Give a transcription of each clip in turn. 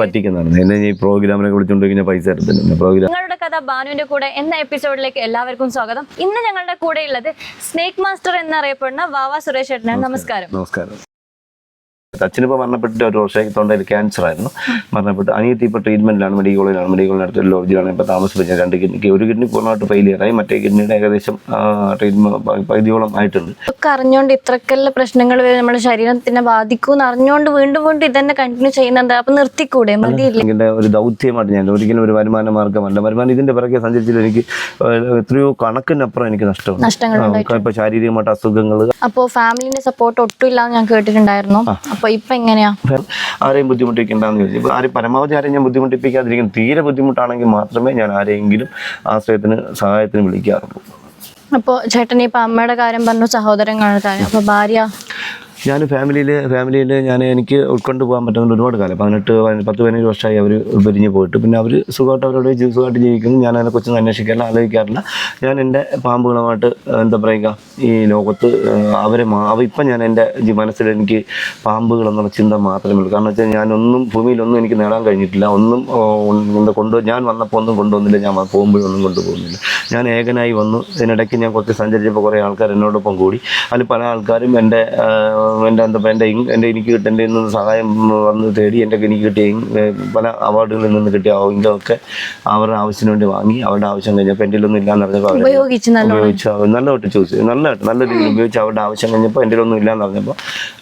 പറ്റിക്കുന്നതാണ്. എന്നെ ഈ പ്രോഗ്രാമിനൊക്കെ വിളിച്ചുകൊണ്ടിരിക്കുന്ന പൈസ എടുത്തില്ല. പ്രോഗ്രാം നിങ്ങളുടെ കഥ ബാനുവിന്റെ കൂടെ എന്ന എപ്പിസോഡിലേക്ക് എല്ലാവർക്കും സ്വാഗതം. ഇന്ന് ഞങ്ങളുടെ കൂടെ ഉള്ളത് സ്നേക് മാസ്റ്റർ എന്നറിയപ്പെടുന്ന വാവ സുരേഷ് ചേട്ടനാണ്. നമസ്കാരം. നമസ്കാരം. അച്ഛനിപ്പോൾ മരണപ്പെട്ടിട്ട് ഒരു വർഷം തൊണ്ടയിൽ ക്യാൻസർ ആയിരുന്നു. മരണപ്പെട്ട് അനിയത്തി ഇപ്പോൾ ട്രീറ്റ്മെന്റിലാണ്, മെഡിക്കൽ കോളേജിലാണ്. അടുത്ത ലോഡ്ജിലാണ് ഇപ്പോൾ താമസിപ്പിച്ചത്. 2 കിഡ്നിക്ക്, ഒരു കിഡ്നി പൂർണ്ണമായിട്ട് ഫെയിലിയറായി, മറ്റേ കിഡ്നിയുടെ ഏകദേശം ട്രീറ്റ്മെന്റ് പകുതിയോളം ആയിട്ടുണ്ട്. ഒക്കെ അറിഞ്ഞുകൊണ്ട് ഇത്രക്കെല്ലാം പ്രശ്നങ്ങൾ നമ്മുടെ ശരീരത്തിനെ ബാധിക്കും അറിഞ്ഞുകൊണ്ട് വീണ്ടും വീണ്ടും ഇതന്നെ കണ്ടിന്യൂ ചെയ്യുന്നുണ്ട്. അപ്പൊ നിർത്തിക്കൂടെ? മതിയില്ല. ഇതിന്റെ ഒരു ദൗത്യമായിട്ട് ഞാൻ ഒരിക്കലും ഒരു വരുമാന മാർഗ്ഗമല്ല. വരുമാനം ഇതിന്റെ പിറകെ സഞ്ചരിച്ചിട്ട് എനിക്ക് എത്രയോ കണക്കിനപ്പുറം എനിക്ക് നഷ്ടങ്ങൾ. ഇപ്പൊ ശാരീരികമായിട്ട് അസുഖങ്ങൾ. അപ്പോ ഫാമിലിന്റെ സപ്പോർട്ട് ഒട്ടും ഇല്ലാന്ന് ഞാൻ കേട്ടിട്ടുണ്ടായിരുന്നു. അപ്പൊ ഇപ്പൊ എങ്ങനെയാ? ആരെയും ബുദ്ധിമുട്ടിക്കണ്ടെന്ന് ചോദിച്ചു. ഇപ്പൊ പരമാവധി ആരെയും ഞാൻ ബുദ്ധിമുട്ടിപ്പിക്കാതിരിക്കും. തീരെ ബുദ്ധിമുട്ടാണെങ്കിൽ മാത്രമേ ഞാൻ ആരെങ്കിലും സഹായത്തിന് വിളിക്കാറുള്ളൂ. അപ്പൊ ചേട്ടൻ ഇപ്പൊ അമ്മയുടെ കാര്യം പറഞ്ഞു, സഹോദരങ്ങളുടെ കാര്യം, അപ്പൊ ഭാര്യ? ഞാൻ ഫാമിലിയിൽ എനിക്ക് ഉൾക്കൊണ്ട് പോകാൻ പറ്റുന്ന ഒരുപാട് കാലം 10-15 വർഷമായി അവർ പിരിഞ്ഞ് പോയിട്ട്. പിന്നെ അവർ സുഖമായിട്ട് സുഖമായിട്ട് ജീവിക്കുന്നു. ഞാൻ അതിനെക്കുറിച്ച് അന്വേഷിക്കാറില്ല, ആലോചിക്കാറില്ല. ഞാൻ എൻ്റെ പാമ്പുകളുമായിട്ട് എന്താ പറയുക, ഈ ലോകത്ത് ഇപ്പം ഞാൻ എൻ്റെ മനസ്സിൽ എനിക്ക് പാമ്പുകൾ എന്നുള്ള ചിന്ത മാത്രമേ ഉള്ളൂ. കാരണം വെച്ചാൽ ഞാനൊന്നും ഭൂമിയിലൊന്നും എനിക്ക് നേടാൻ കഴിഞ്ഞിട്ടില്ല. ഒന്നും ഞാൻ വന്നപ്പോൾ ഒന്നും കൊണ്ടുവന്നില്ല, ഞാൻ പോകുമ്പോഴൊന്നും കൊണ്ടുപോകുന്നില്ല. ഞാൻ ഏകനായി വന്നു. ഇതിനിടയ്ക്ക് ഞാൻ കുറച്ച് സഞ്ചരിച്ചപ്പോൾ കുറേ ആൾക്കാർ എന്നോടൊപ്പം കൂടി. അതിൽ പല ആൾക്കാരും എൻ്റെ എനിക്ക് കിട്ടേണ്ട സഹായം വന്ന് തേടി. എനിക്ക് കിട്ടിയ പല അവാർഡുകളിൽ നിന്ന് കിട്ടിയ ഇതൊക്കെ അവരുടെ ആവശ്യത്തിന് വേണ്ടി വാങ്ങി. അവരുടെ ആവശ്യം കഴിഞ്ഞപ്പോൾ എൻ്റെ ഒന്നും ഇല്ലാന്ന് പറഞ്ഞപ്പോൾ ഉപയോഗിച്ച് നല്ലതായിട്ട് നല്ല രീതിയിൽ ഉപയോഗിച്ച് അവരുടെ ആവശ്യം കഴിഞ്ഞപ്പോൾ എൻ്റെ ഒന്നും ഇല്ലാന്ന് പറഞ്ഞപ്പോൾ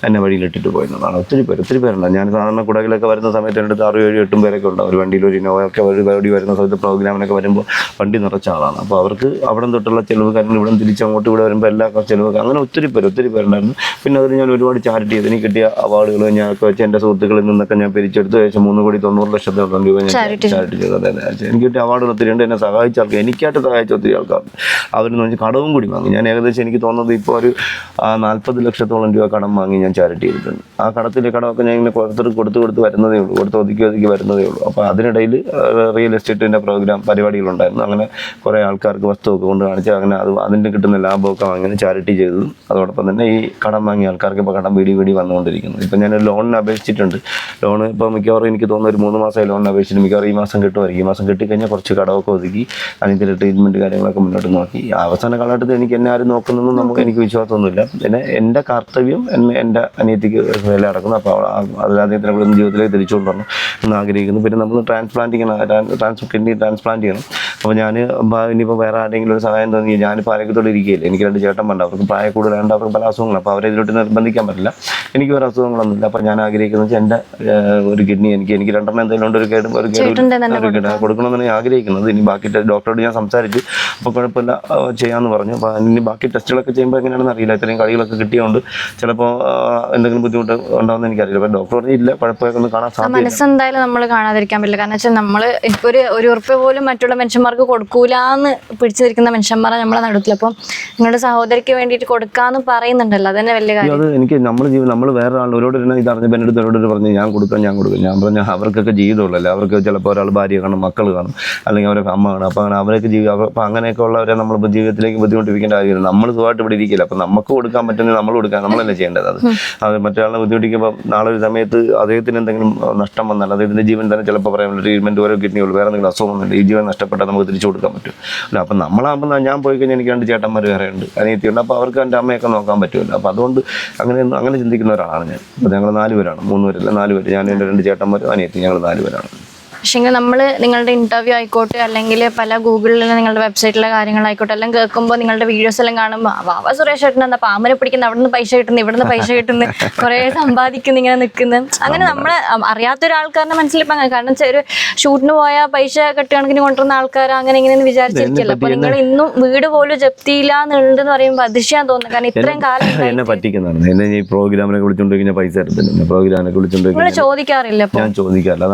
എന്നെ വഴിയിലിട്ടിട്ട് പോയിരുന്നതാണ്. ഒത്തിരി പേരുണ്ട്. ഞാൻ സാധാരണ കുടകിലൊക്കെ വരുന്ന സമയത്ത് എൻ്റെ അടുത്ത് 6-7-8 പേരൊക്കെ ഉണ്ടാവും. ഒരു വണ്ടിയിൽ ഒരു ഇന്നോവയൊക്കെ വഴി വരുന്ന സമയത്ത് പ്രോഗ്രാമിനൊക്കെ വരുമ്പോൾ വണ്ടി നിറച്ച ആളാണ്. അപ്പോൾ അവർക്ക് അവിടെ തൊട്ടുള്ള ചിലവ് കാര്യങ്ങൾ ഇവിടെ തിരിച്ചങ്ങോട്ട് ഇവിടെ വരുമ്പോൾ എല്ലാ ചിലവൊക്കെ അങ്ങനെ ഒത്തിരി പേരുണ്ടായിരുന്നു. പിന്നെ അതിന് ഞാൻ ഒരുപാട് ചാരിറ്റി ചെയ്ത് എനിക്ക് കിട്ടിയ അവാർഡുകൾ ഞാൻ വെച്ച് എൻ്റെ സുഹൃത്തുക്കളിൽ നിന്നൊക്കെ ഞാൻ പിരിച്ചെടുത്ത് ഏകദേശം 3,90,00,000 രൂപ ഞാൻ ചാരിറ്റി ചെയ്തു. എനിക്ക് കിട്ടിയ അവാർഡുകൾ ഒത്തിരി ഉണ്ട്. എന്നെ സഹായിച്ച ആൾക്കാർ, എനിക്കായിട്ട് സഹായിച്ച ഒത്തിരി ആൾക്കാരുണ്ട്. അവരെന്ന് വെച്ചാൽ കടവും കൂടി വാങ്ങി. ഞാൻ ഏകദേശം എനിക്ക് തോന്നുന്നത് ഇപ്പോൾ ഒരു 40 ലക്ഷത്തോളം രൂപ കടം വാങ്ങി ഞാൻ ചാരിറ്റി ചെയ്തിട്ടുണ്ട്. ആ കടമൊക്കെ ഞാൻ ഇങ്ങനെ കൊടുത്ത് വരുന്നതേ ഉള്ളൂ, ഒതുക്കി വരുന്നതേ ഉള്ളൂ. അപ്പോൾ അതിനിടയിൽ റിയൽ എസ്റ്റേറ്റിൻ്റെ പരിപാടികളുണ്ടായിരുന്നു. അങ്ങനെ കുറേ ആൾക്കാർക്ക് വസ്തുവൊക്കെ കൊണ്ട് കാണിച്ച് അങ്ങനെ അതിൻ്റെ കിട്ടുന്ന ലാഭമൊക്കെ വാങ്ങി ചാരിറ്റി ചെയ്തതും. അതോടൊപ്പം തന്നെ ഈ കടം വാങ്ങിയ ആൾക്കാർക്ക് ഇപ്പോൾ കടം വീടി വന്നുകൊണ്ടിരിക്കുന്നു. ഇപ്പം ഞാനൊരു ലോണിന് അപേക്ഷിച്ചിട്ടുണ്ട്. ലോണ് ഇപ്പോൾ മിക്കവാറും എനിക്ക് തോന്നുന്നു ഒരു 3 മാസമായി ലോണിന് അപേക്ഷിച്ചിട്ട്. മിക്കവാറും ഈ മാസം കിട്ടുമായിരിക്കും. ഈ മാസം കിട്ടിക്കഴിഞ്ഞാൽ കുറച്ച് കടമൊക്കെ ഒതുക്കി അതിൻ്റെ ട്രീറ്റ്മെൻറ്റ് കാര്യങ്ങളൊക്കെ മുന്നോട്ട് നോക്കി. അവസാന കാലഘട്ടത്തിൽ എന്നെ ആരും നോക്കുന്നൊന്നും എനിക്ക് വിശ്വാസമൊന്നുമില്ല. പിന്നെ എൻ്റെ കർത്തവ്യം എൻ്റെ അനിയത്തിക്ക് വില അടക്കുന്നു. അപ്പോൾ അദ്ദേഹത്തിനെ കൂടെ ജീവിതത്തിലേക്ക് തിരിച്ചുകൊണ്ട് വരണം എന്ന് ആഗ്രഹിക്കുന്നു. പിന്നെ നമ്മൾ കിഡ്നി ട്രാൻസ്പ്ലാന്റ് ചെയ്യണം. അപ്പോൾ ഞാൻ ഇനിയിപ്പോൾ വേറെ ആരെങ്കിലും ഒരു സഹായം തോന്നി, ഞാനിപ്പോൾ ആരോഗ്യത്തോടെ ഇരിക്കുകയില്ല. എനിക്ക് 2 ചേട്ടന്മാരുണ്ട്. അവർക്ക് പ്രായം കൂടുതലുണ്ട്, അവർക്ക് പല അസുഖങ്ങളും. അപ്പോൾ അവരെ ഇതിലോട്ട് നിർബന്ധിക്കാൻ പറ്റില്ല. എനിക്ക് വേറെ അസുഖങ്ങളൊന്നുമില്ല. അപ്പോൾ ഞാൻ ആഗ്രഹിക്കുന്നത് വെച്ചാൽ എൻ്റെ ഒരു കിഡ്നി എനിക്ക് 2 എന്തെങ്കിലും ഉണ്ട്, ഒരു കേട് കൊടുക്കണമെന്നാണ് ഞാൻ ആഗ്രഹിക്കുന്നത്. ഇനി ബാക്കി ഡോക്ടറോട് ഞാൻ സംസാരിച്ചു. അപ്പോൾ കുഴപ്പമില്ല, ചെയ്യാമെന്ന് പറഞ്ഞു. അപ്പോൾ ഇനി ബാക്കി ടെസ്റ്റുകളൊക്കെ ചെയ്യുമ്പോൾ എങ്ങനെയാണെന്ന് അറിയില്ല. ഇത്രയും കളികളൊക്കെ കിട്ടിയതുകൊണ്ട് ചിലപ്പോൾ എന്തെങ്കിലും ബുദ്ധിമുട്ട് ഉണ്ടാവുമെന്ന് എനിക്കറിയില്ല. അപ്പോൾ ഡോക്ടർ പറഞ്ഞില്ല, കുഴപ്പമൊക്കെ ഒന്ന് കാണാൻ സാധിക്കും. മനസ്സെന്തായാലും നമ്മൾ കാണാതിരിക്കാൻ പറ്റില്ല. കാരണം വെച്ചാൽ നമ്മൾ ഇപ്പോൾ ഒരു ഉറുപ്പ്യ പോലും മറ്റുള്ള മനുഷ്യന്മാർക്ക് കൊടുക്കൂലെന്ന് പിടിച്ചിരിക്കുന്ന മനുഷ്യന്മാരെ നമ്മളെ നടുത്തില്ല. അപ്പം നിങ്ങളുടെ സഹോദരിക്ക് വേണ്ടിയിട്ട് കൊടുക്കാന്ന് പറയുന്നുണ്ടല്ലോ, അതന്നെ വലിയ കാര്യം. അത് എനിക്ക് നമ്മൾ വേറെ ആളോട് ഇത് അറിഞ്ഞപ്പോൾ എൻ്റെ അടുത്ത് പറഞ്ഞു ഞാൻ കൊടുക്കാം. ഞാൻ പറഞ്ഞു അവർക്കൊക്കെ ജീവിതമുള്ളല്ലേ. അവർക്ക് ചിലപ്പോൾ ഒരാൾ ഭാര്യ കാണും, മക്കൾ കാണും, അല്ലെങ്കിൽ അവരൊക്കെ അമ്മ കാണും. അപ്പോൾ അവരൊക്കെ അപ്പോൾ അങ്ങനെയൊക്കെ ഉള്ളവരെ നമ്മളിപ്പോൾ ജീവിതത്തിലേക്ക് ബുദ്ധിമുട്ടിപ്പിക്കേണ്ട കാര്യമില്ല. നമ്മൾ സുഖമായിട്ട് ഇവിടെ ഇരിക്കില്ല. അപ്പോൾ നമുക്ക് കൊടുക്കാൻ പറ്റുന്നത് നമ്മൾ കൊടുക്കാൻ, നമ്മളല്ലേ ചെയ്യേണ്ടത്. അത് മറ്റൊരാളെ ബുദ്ധിമുട്ടിക്കുമ്പോൾ നാളെ ഒരു സമയത്ത് അദ്ദേഹത്തിന് എന്തെങ്കിലും നഷ്ടം വന്നാൽ അദ്ദേഹത്തിൻ്റെ ജീവൻ തന്നെ ചിലപ്പോൾ പറയാൻ ട്രീറ്റ്മെൻറ്റ് ഓരോ കിഡ്നിയുള്ളൂ, വേറെ എന്തെങ്കിലും അസുഖം വന്നില്ല, ഈ ജീവൻ നഷ്ടപ്പെട്ടാൽ നമുക്ക് തിരിച്ചു കൊടുക്കാൻ പറ്റും. അല്ല, അപ്പം നമ്മളാകുമ്പോൾ ഞാൻ പോയി കഴിഞ്ഞാൽ എനിക്ക് 2 ചേട്ടന്മാർ വേറെ ഉണ്ട്, അനിയത്തിയുണ്ട്. അപ്പോൾ അവർക്ക് എൻ്റെ അമ്മയൊക്കെ നോക്കാൻ പറ്റുമല്ലോ. അപ്പോൾ അതുകൊണ്ട് അങ്ങനെ ചിന്തിക്കുന്ന ഒരാളാണ് ഞാൻ. അപ്പോൾ ഞങ്ങൾ 4 പേരാണ്, 3 പേരല്ല 4 പേര്. ഞാൻ എൻ്റെ 2 ചേട്ടന്മാരും അനിയത്തി, ഞങ്ങൾ 4 പേരാണ്. പക്ഷേങ്കിൽ നമ്മൾ നിങ്ങളുടെ ഇന്റർവ്യൂ ആയിക്കോട്ടെ, അല്ലെങ്കിൽ പല ഗൂഗിളിൽ നിങ്ങളുടെ വെബ്സൈറ്റിലെ കാര്യങ്ങളായിക്കോട്ടെ എല്ലാം കേൾക്കുമ്പോൾ നിങ്ങളുടെ വീഡിയോസ് എല്ലാം കാണുമ്പോൾ വാവ സുരേഷ് ചേട്ടൻ എന്താ പാമ്പനെ പിടിക്കുന്ന, അവിടെ നിന്ന് പൈസ കിട്ടുന്നു, ഇവിടെ നിന്ന് പൈസ കിട്ടുന്നു, കുറേ സമ്പാദിക്കുന്നു, ഇങ്ങനെ നിൽക്കുന്നു. അങ്ങനെ നമ്മളെ അറിയാത്തൊരാൾക്കാരുടെ മനസ്സിലിപ്പോൾ അങ്ങനെ. കാരണം ഒരു ഷൂട്ടിന് പോയാൽ പൈസ കെട്ടുകണക്കിന് കൊണ്ടുവരുന്ന ആൾക്കാർ അങ്ങനെ ഇങ്ങനെയെന്ന് വിചാരിച്ചിരിക്കല്ലോ. അപ്പോൾ നിങ്ങൾ ഇന്നും വീട് പോലും ജപ്തിയില്ല എന്നുള്ളതെന്ന് പറയുമ്പോൾ അതിശയം തോന്നുന്നു. കാരണം ഇത്രയും കാലം എന്നെ പറ്റിക്കുന്നതാണ്. എന്നെ ഈ പ്രോഗ്രാമിനൊക്കെ വിളിച്ചുകൊണ്ടിരിക്കുന്ന പൈസ എടുത്തില്ല. പ്രോഗ്രാമിനൊക്കെ വിളിച്ചുകൊണ്ടിരിക്കുന്നത് ചോദിക്കാറില്ല. ഞാൻ ചോദിക്കാറില്ല.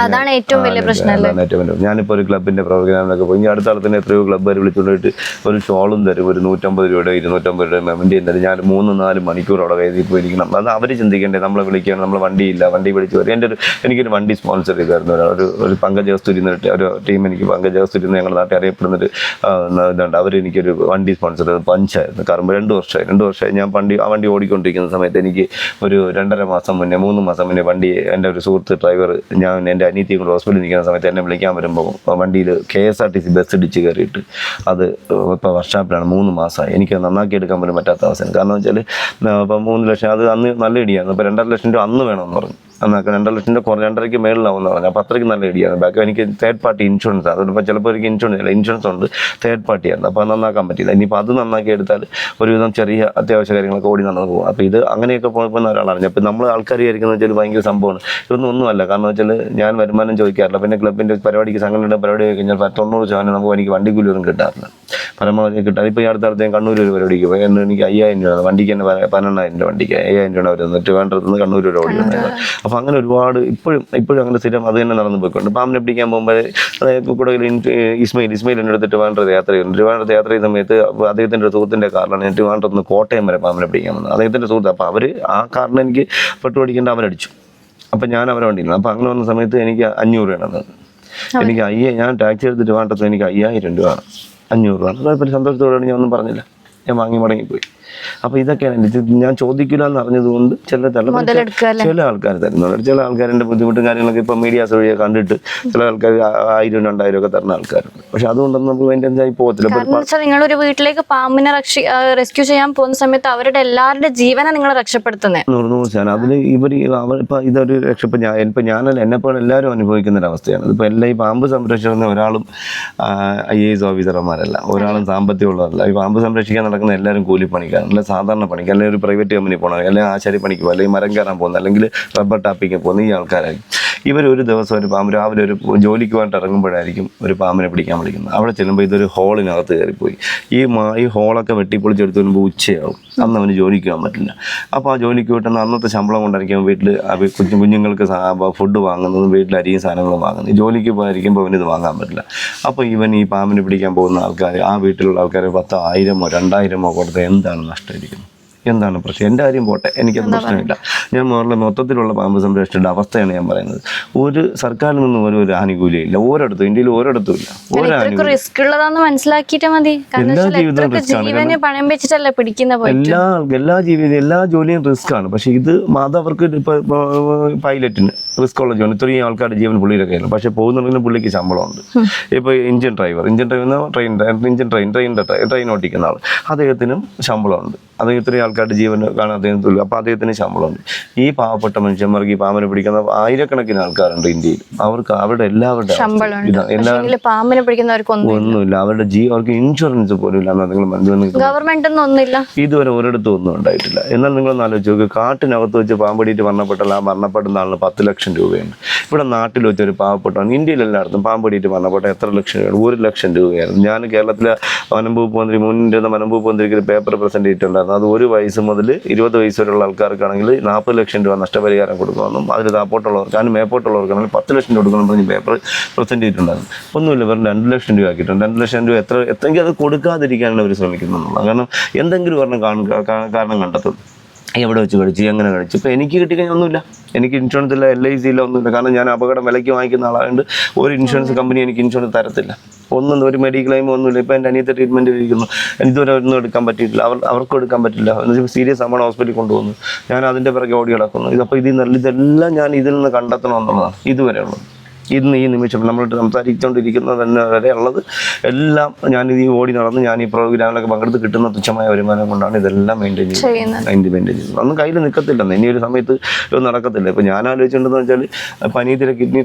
അതാണ് ഏറ്റവും ഏറ്റവും വലിയ പ്രശ്നമല്ലേ? ഏറ്റവും വലിയ. ഞാനിപ്പോൾ ഒരു ക്ലബിന്റെ പ്രോഗ്രാമിലൊക്കെ പോയി, ഇനി അടുത്ത ആളത്തിന് എത്രയോ ക്ലബ്ബുകാർ വിളിച്ചുകൊണ്ടിട്ട് ഒരു ഷോളും തരും, ഒരു 150 രൂപയുടെ 250 രൂപയുടെ മെമ്മൻ്റെയും തരും. ഞാൻ 3-4 മണിക്കൂർ അവിടെ കയറി പോയിരിക്കണം. അത് അവർ ചിന്തിക്കേണ്ടേ, നമ്മളെ വിളിക്കണം, നമ്മൾ വണ്ടിയില്ല, വണ്ടി വിളിച്ച് വരും. എനിക്കൊരു വണ്ടി സ്പോൺസർ ചെയ്തായിരുന്നു ഒരു പങ്കജ കസ്തൂരി എന്നിട്ട് ഒരു ടീം, എനിക്ക് പങ്കജ കസ്തൂരി എന്ന് ഞങ്ങളുടെ നാട്ടിൽ അറിയപ്പെടുന്നൊരു ഇതുണ്ട്. അവർ എനിക്കൊരു വണ്ടി സ്പോൺസർ ചെയ്തത് പഞ്ചായിരുന്നു. കാരണം 2 വർഷമായി ഞാൻ ആ വണ്ടി ഓടിക്കൊണ്ടിരിക്കുന്ന സമയത്ത് എനിക്ക് ഒരു 2.5 മാസം മുന്നേ 3 മാസം മുന്നേ വണ്ടി എൻ്റെ ഒരു സുഹൃത്ത് ഡ്രൈവർ, ഞാൻ എൻ്റെ അനിയത്തിയും കൂടെ ഹോസ്പിറ്റലിൽ നിൽക്കുന്ന സമയത്ത് എന്നെ വിളിക്കാൻ വരുമ്പോൾ വണ്ടിയിൽ KSRTC ബസ് ഇടിച്ച് കയറിയിട്ട് അത് ഇപ്പോൾ വർക്ക്ഷോപ്പിലാണ്. 3 മാസമായി. എനിക്ക് നന്നാക്കി എടുക്കാൻ പോലും പറ്റാത്ത അവസ്ഥയാണ്. കാരണം വെച്ചാൽ ഇപ്പം 3 ലക്ഷം, അത് അന്ന് നല്ല ഇടിയായിരുന്നു. ഇപ്പോൾ 2.5 ലക്ഷം രൂപ അന്ന് വേണമെന്ന് പറഞ്ഞു. എന്നാക്കാൻ 2 ലക്ഷത്തിൻ്റെ 2.5ക്ക് മേളിലാവുമെന്ന് പറഞ്ഞു. അപ്പോൾ അത്രയ്ക്ക് നല്ല ഇടിയാണ്. ബാക്കി എനിക്ക് തേർഡ് പാർട്ടി ഇൻഷുറൻസ്, അതുകൊണ്ട് ചിലപ്പോൾ എനിക്ക് ഇൻഷുറൻസ് ഉണ്ട്, തേർഡ് പാർട്ടിയായിരുന്നു. അപ്പോൾ അത് നന്നാക്കാൻ പറ്റില്ല. ഇനിയിപ്പോൾ അത് നന്നാക്കി എടുത്താൽ ഒരുവിധം ചെറിയ അത്യാവശ്യ കാര്യങ്ങളൊക്കെ ഓടി നടന്നു പോകും. അപ്പോൾ ഇത് അങ്ങനെയൊക്കെ പോകുന്ന ഒരാളാണ്. അപ്പോൾ നമ്മൾ ആൾക്കാർ വിചാരിക്കുന്നത് വെച്ചാൽ ഭയങ്കര സംഭവമാണ്. ഇതൊന്നും ഒന്നുമല്ല. കാരണം വെച്ചാൽ ഞാൻ വരുമാനം ചോദിക്കാറില്ല. പിന്നെ ക്ലബിൻ്റെ പരിപാടിക്ക് സംഘടനയുടെ പരിപാടി കഴിഞ്ഞാൽ 90% നമുക്ക് എനിക്ക് വണ്ടിക്കൂലി ഒന്നും കിട്ടാറില്ല, പരമാവധി കിട്ടാറ്. ഇപ്പോൾ ഈ അടുത്ത ഞാൻ കണ്ണൂർ ഒരു പരിപാടിക്ക് പോയി, എനിക്ക് 5000 രൂപ, വണ്ടിക്ക് തന്നെ 12,000 രൂപ, വണ്ടിക്ക് 5000 രൂപ വരുന്നത് ട്രിവാൻഡ്രത്തുനിന്ന് കണ്ണൂർ ഒരു ഓടി വന്നത്. അപ്പോൾ അങ്ങനെ ഒരുപാട് ഇപ്പോഴും അങ്ങനെ സ്ഥിരം അത് തന്നെ നടന്നു പോയിക്കൊണ്ട് പാമ്പിനെ പിടിക്കാൻ പോകുമ്പോൾ കൂടെ ഇസ്മയിൽ എൻ്റെ അടുത്ത് ട്രിവാൻഡ്രത്ത് യാത്ര ചെയ്യുന്നു. ട്രിവാൻഡ്രത്ത് യാത്ര ചെയ്യുന്ന സമയത്ത് അദ്ദേഹത്തിൻ്റെ സുഹൃത്തിൻ്റെ കാറിലാണ് ഞാൻ ട്രിവാൻഡ്രത്ത് നിന്ന് കോട്ടയം വരെ പാമ്പിനെ പിടിക്കാൻ വന്നത്. അദ്ദേഹത്തിൻ്റെ സുഹൃത്ത്. അപ്പോൾ അവർ ആ കാറിന് എനിക്ക് പെട്രോൾ അടിക്കേണ്ട അവരടിച്ചു. അപ്പം ഞാൻ അവരെ വണ്ടിയില്ല. അപ്പോൾ അങ്ങനെ വന്ന സമയത്ത് എനിക്ക് 500 രൂപയാണ്. എനിക്ക് ഞാൻ ടാക്സി എടുത്ത് ട്രിവാൻഡ്രത്ത് എനിക്ക് 5000 രൂപ, 500 രൂപ. അതേപോലെ സന്തോഷത്തോടെയാണ് ഞാൻ ഒന്നും പറഞ്ഞില്ല, ഞാൻ വാങ്ങി മടങ്ങിപ്പോയി. അപ്പോൾ ഇതൊക്കെയാണ് ഞാൻ ചോദിക്കില്ല എന്ന് അറിഞ്ഞതുകൊണ്ട് ചില ആൾക്കാർ തരുന്നുണ്ട്. ചില ആൾക്കാരുടെ ബുദ്ധിമുട്ടും കാര്യങ്ങളൊക്കെ ഇപ്പോൾ മീഡിയാസ് വഴിയെ കണ്ടിട്ട് ചില ആൾക്കാർ 1000-2000 ഒക്കെ തരുന്ന ആൾക്കാരുണ്ട്. പക്ഷെ അതുകൊണ്ടൊന്നും നമുക്ക് മെയിൻ്റെനൻസ് പോകത്തില്ല. നിങ്ങളൊരു വീട്ടിലേക്ക് പാമ്പിനെ റെസ്ക്യൂ ചെയ്യാൻ പോകുന്ന സമയത്ത് അവരുടെ എല്ലാവരുടെ ജീവനെ നിങ്ങൾ രക്ഷപ്പെടുത്തുന്നത് 100%. അതിൽ ഇപ്പം ഇതൊരു ഞാനല്ല, എന്നെപ്പോലെ എല്ലാവരും അനുഭവിക്കുന്ന ഒരു അവസ്ഥയാണ്. ഇതിപ്പോൾ എല്ലാ ഈ പാമ്പ് സംരക്ഷിക്കുന്ന ഒരാളും IAS ഓഫീസർമാരല്ല, ഒരാളും സാമ്പത്തികമുള്ളവരല്ല. ഈ പാമ്പ് സംരക്ഷിക്കാൻ നടക്കുന്ന എല്ലാവരും കൂലിപ്പണിക്കാണ്, അല്ല സാധാരണ പണിക്ക്, അല്ലെങ്കിൽ ഒരു പ്രൈവറ്റ് കമ്പനി പോകണം, അല്ലെങ്കിൽ ആശാരി പണിക്ക് പോകും, അല്ലെങ്കിൽ മരം കയറാൻ പോകുന്നത്, അല്ലെങ്കിൽ റബ്ബർ ടാപ്പിക്ക് പോകുന്ന ഈ ആൾക്കാരായി. ഒരു ദിവസം ഒരു പാമ്പ് രാവിലെ ഒരു ജോലിക്ക് വേണ്ടി ഇറങ്ങുമ്പോഴായിരിക്കും ഒരു പാമ്പിനെ പിടിക്കാൻ വിളിക്കുന്നത്. അവിടെ ചെല്ലുമ്പോൾ ഇതൊരു ഹോളിനകത്ത് കയറിപ്പോയി. ഈ ഹോളൊക്കെ വെട്ടിപ്പൊളിച്ചെടുത്ത് വരുമ്പോൾ ഉച്ചയാവും. അന്ന് അവന് ജോലിക്ക് പോകാൻ പറ്റില്ല. അപ്പോൾ ആ ജോലിക്ക് കിട്ടുന്ന അന്നത്തെ ശമ്പളം കൊണ്ടായിരിക്കും വീട്ടിൽ കുഞ്ഞുങ്ങൾക്ക് ഫുഡ് വാങ്ങുന്നതും വീട്ടിൽ അരിയും സാധനങ്ങളും വാങ്ങുന്നത്. ജോലിക്ക് പോയിരിക്കുമ്പോൾ അവന് ഇത് വാങ്ങാൻ പറ്റില്ല. അപ്പോൾ ഈ പാമ്പിനെ പിടിക്കാൻ പോകുന്ന ആൾക്കാർ, ആ വീട്ടിലുള്ള ആൾക്കാർ 10,000-ഓ 2,000-ഓ കൊടുത്ത് എന്താണ് നഷ്ടമായിരിക്കുന്നത്? എന്താണ് പ്രശ്നം? എൻ്റെ കാര്യം പോട്ടെ, എനിക്കത് പ്രശ്നമില്ല. ഞാൻ മൊത്തത്തിലുള്ള പാമ്പ് സംരക്ഷണയുടെ അവസ്ഥയാണ് ഞാൻ പറയുന്നത്. ഒരു സർക്കാരിൽ നിന്നും ഒരു ആനുകൂല്യം ഇല്ല, ഓരോടത്തും, ഇന്ത്യയിൽ ഓരോടത്തും ഇല്ല. റിസ്ക് ഉള്ളതാന്ന് മനസ്സിലാക്കിയിട്ട് മതി. എല്ലാ ജീവിതവും റിസ്ക്കാണ്. എല്ലാ ജോലിയും റിസ്ക്കാണ്. പക്ഷെ ഇത് അവർക്ക് ഇപ്പോൾ പൈലറ്റിന് റിസ്ക് ഉള്ള ജോലി, ഇത്രയും ആൾക്കാരുടെ ജീവൻ പുള്ളിയുടെ കയ്യിലാണ്. പക്ഷെ പോകുന്നുണ്ടെങ്കിലും പുള്ളിക്ക് ശമ്പളമുണ്ട്. ഇപ്പോൾ എഞ്ചിൻ ഡ്രൈവർ ട്രെയിൻ ഓടിക്കുന്ന ആൾ, അദ്ദേഹത്തിനും ശമ്പളമുണ്ട്. അദ്ദേഹം ഇത്രയും ആൾക്കാരുടെ ജീവൻ കാണാൻ അദ്ദേഹം തുല്യം. അപ്പോൾ അദ്ദേഹത്തിന് ശമ്പളമുണ്ട്. ഈ പാവപ്പെട്ട മനുഷ്യന്മാർക്ക് ഈ പാമ്പിനെ പിടിക്കുന്ന ആയിരക്കണക്കിന് ആൾക്കാരുണ്ട് ഇന്ത്യയിൽ. അവർക്ക് അവരുടെ എല്ലാവരുടെ ഒന്നുമില്ല, അവർക്ക് ഇൻഷുറൻസ് പോലും ഇല്ല. ഇതുവരെ ഒരിടത്തും ഒന്നും ഉണ്ടായിട്ടില്ല. എന്നാൽ നിങ്ങളൊന്ന് ആലോചിച്ച് നോക്ക്, കാട്ടിനകത്ത് വെച്ച് പാമ്പടിയിട്ട് മരണപ്പെടുന്ന ആളിന് 10 ലക്ഷം രൂപയുണ്ട്. ഇവിടെ നാട്ടിൽ വെച്ച് ഒരു പാവപ്പെട്ടവൻ, ഇന്ത്യയിൽ എല്ലായിടത്തും പാമ്പടിയിട്ട് മരണപ്പെട്ട എത്ര ലക്ഷം രൂപയാണ്? 1 ലക്ഷം രൂപയായിരുന്നു. ഞാൻ കേരളത്തിലെ വനംവകുപ്പ് മന്ത്രി, മുന്നിരുന്ന വനംവകുപ്പ് മന്ത്രിക്ക് പേപ്പർ പ്രസന്റ് ചെയ്തിട്ടുണ്ടായിരുന്നു. അത് 1 വയസ്സ് മുതൽ 20 വയസ്സ് വരെയുള്ള ആൾക്കാർക്കാണെങ്കിൽ 40 ലക്ഷം രൂപ നഷ്ടപരിഹാരം കൊടുക്കണമെന്നും, അതിൽ താപ്പോട്ടുള്ളവർക്ക്, അതിന് മേപ്പോട്ടുള്ളവർക്കാണെങ്കിൽ 10 ലക്ഷം രൂപ കൊടുക്കണം പറഞ്ഞ് പേപ്പർ പ്രസന്റ് ചെയ്തിട്ടുണ്ടായിരുന്നു. ഒന്നുമില്ല, വെറും 2 ലക്ഷം രൂപ ആക്കിയിട്ടുണ്ട്. 2 ലക്ഷം രൂപ എത്രയെങ്കിൽ അത് കൊടുക്കാതിരിക്കാനാണ് അവർ ശ്രമിക്കുന്നുള്ളത്. കാരണം എന്തെങ്കിലും കാരണം കണ്ടെത്തും. എവിടെ വെച്ച് കഴിച്ചു, എങ്ങനെ കഴിച്ചു. ഇപ്പോൾ എനിക്ക് കിട്ടിക്കഴിഞ്ഞാൽ ഒന്നുമില്ല, എനിക്ക് ഇൻഷുറൻസ് ഇല്ല, LIC ഇല്ല, ഒന്നുമില്ല. കാരണം ഞാൻ അപകടം വിലയ്ക്ക് വാങ്ങിക്കുന്ന ആളായതുകൊണ്ട് ഒരു ഇൻഷുറൻസ് കമ്പനി എനിക്ക് ഇൻഷുറൻസ് തരത്തില്ല. ഒരു മെഡിക്കൽ ക്ലെയിം ഒന്നുമില്ല. ഇപ്പോൾ എൻ്റെ അനിയത്തെ ട്രീറ്റ്മെൻറ്റ് ഇരിക്കുന്നു, ഇതുവരെ ഒന്നും എടുക്കാൻ പറ്റിയിട്ടില്ല, അവർക്കും എടുക്കാൻ പറ്റില്ല. സീരിയസ് ആവുമ്പോൾ ഹോസ്പിറ്റലിൽ കൊണ്ടുപോകുന്നു, ഞാൻ അതിൻ്റെ പിറകെ ഓടി കിടക്കുന്നു. ഇതപ്പോൾ ഇതെല്ലാം ഞാൻ ഇതിൽ നിന്ന് കണ്ടെത്തണമെന്നുള്ളതാണ് ഇതുവരെ ഉള്ളത്. ഇന്ന് ഈ നിമിഷം നമ്മൾ സംസാരിച്ചുകൊണ്ടിരിക്കുന്നത് തന്നെ വരെ ഉള്ളത് എല്ലാം ഞാനിത് ഓടി നടന്ന് ഞാൻ ഈ പ്രോഗ്രാമിലൊക്കെ പങ്കെടുത്ത് കിട്ടുന്ന തുച്ഛമായ വരുമാനം കൊണ്ടാണ് ഇതെല്ലാം മെയിൻറ്റെയിൻ ചെയ്യുന്നത്. ഒന്നും കയ്യിൽ നിൽക്കത്തില്ലെന്ന്, ഇനി ഒരു സമയത്ത് ഇതൊന്നും നടക്കത്തില്ല. ഇപ്പോൾ ഞാൻ ആലോചിച്ചിട്ടുണ്ടെന്ന് വെച്ചാൽ പനീതിരെ കിഡ്നി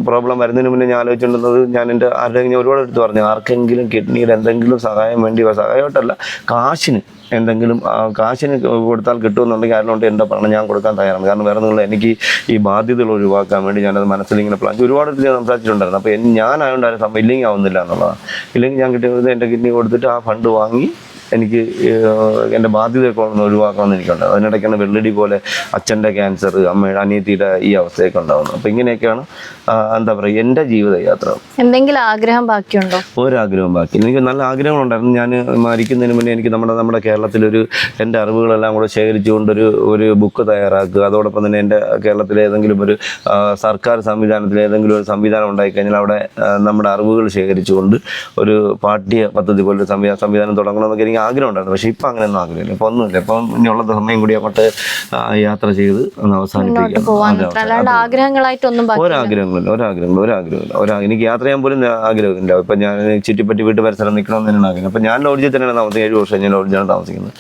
പ്രോബ്ലം വരുന്നതിന് മുന്നേ ഞാൻ ആലോചിച്ചിട്ടുണ്ടെന്നത്, ഞാൻ എൻ്റെ ആരെങ്കിലും ഒരുപാട് എടുത്ത് പറഞ്ഞു, ആർക്കെങ്കിലും കിഡ്നിയുടെ എന്തെങ്കിലും സഹായം വേണ്ടി, സഹായമായിട്ടല്ല കാശിന് എന്തെങ്കിലും കാശിന് കൊടുത്താൽ കിട്ടുമെന്നുണ്ടെങ്കിൽ ആരെങ്കിലും എൻ്റെ പണം ഞാൻ കൊടുക്കാൻ തയ്യാറാണ്. കാരണം വേറെ നിങ്ങൾ എനിക്ക് ഈ ബാധ്യതകൾ ഒഴിവാക്കാൻ വേണ്ടി ഞാനത് മനസ്സിലിങ്ങനെ പ്ലാൻ ഒരുപാട് ഞാൻ സംസാരിച്ചിട്ടുണ്ടായിരുന്നു. അപ്പോൾ ഞാനായതുകൊണ്ട് ആരും ഇല്ലെങ്കിൽ ആവുന്നില്ല എന്നുള്ളതാണ്. ഇല്ലെങ്കിൽ ഞാൻ കിട്ടിയത് എൻ്റെ കിഡ്നി കൊടുത്തിട്ട് ആ ഫണ്ട് വാങ്ങി എനിക്ക് എൻ്റെ ബാധ്യതയൊക്കെ ഒന്ന് ഒഴിവാക്കണമെന്ന് എനിക്കുണ്ട്. അതിനിടയ്ക്കാണ് വെള്ളടി പോലെ അച്ഛൻ്റെ ക്യാൻസർ, അമ്മയുടെ അനിയത്തിയുടെ ഈ അവസ്ഥയൊക്കെ ഉണ്ടാകുന്നത്. അപ്പം ഇങ്ങനെയൊക്കെയാണ് എന്താ പറയുക എൻ്റെ ജീവിതയാത്ര. എന്തെങ്കിലും ആഗ്രഹം ബാക്കിയുണ്ടോ? ഒരാഗ്രഹം ബാക്കി. എനിക്ക് നല്ല ആഗ്രഹങ്ങളുണ്ടായിരുന്നു. ഞാൻ മരിക്കുന്നതിന് മുന്നേ എനിക്ക് നമ്മുടെ കേരളത്തിലൊരു എൻ്റെ അറിവുകളെല്ലാം കൂടെ ശേഖരിച്ചുകൊണ്ടൊരു ബുക്ക് തയ്യാറാക്കുക. അതോടൊപ്പം തന്നെ എൻ്റെ കേരളത്തിലെ ഏതെങ്കിലും ഒരു സർക്കാർ സംവിധാനത്തിൽ ഏതെങ്കിലും ഒരു സംവിധാനം ഉണ്ടായിക്കഴിഞ്ഞാൽ അവിടെ നമ്മുടെ അറിവുകൾ ശേഖരിച്ചുകൊണ്ട് ഒരു പാഠ്യ പദ്ധതി പോലൊരു സംവിധാനം തുടങ്ങണമെന്നൊക്കെ എനിക്ക് ആഗ്രഹം ഉണ്ടായിരുന്നു. പക്ഷേ ഇപ്പം അങ്ങനെയൊന്നും ആഗ്രഹമില്ല. ഇപ്പം ഒന്നുമില്ല. ഇപ്പം ഇനിയുള്ള സമയം കൂടി അങ്ങോട്ട് യാത്ര ചെയ്ത് ഒന്ന് അവസാനിപ്പിക്കാം. ആഗ്രഹങ്ങളായിട്ടൊന്നും ഒരാഗ്രഹമില്ല. എനിക്ക് യാത്ര ചെയ്യാൻ പോലും ആഗ്രഹമില്ല. ഇപ്പം ഞാൻ ചുറ്റിപ്പറ്റി വീട്ടു പരിസരം നിൽക്കണമെന്ന് തന്നെയാണ് ആഗ്രഹം. അപ്പം ഞാൻ ലോഡ്ജിൽ തന്നെയാണ് താമസിക്കുന്നത്. 7 വർഷം ഞാൻ ലോഡ്ജിലാണ് താമസിക്കുന്നത്.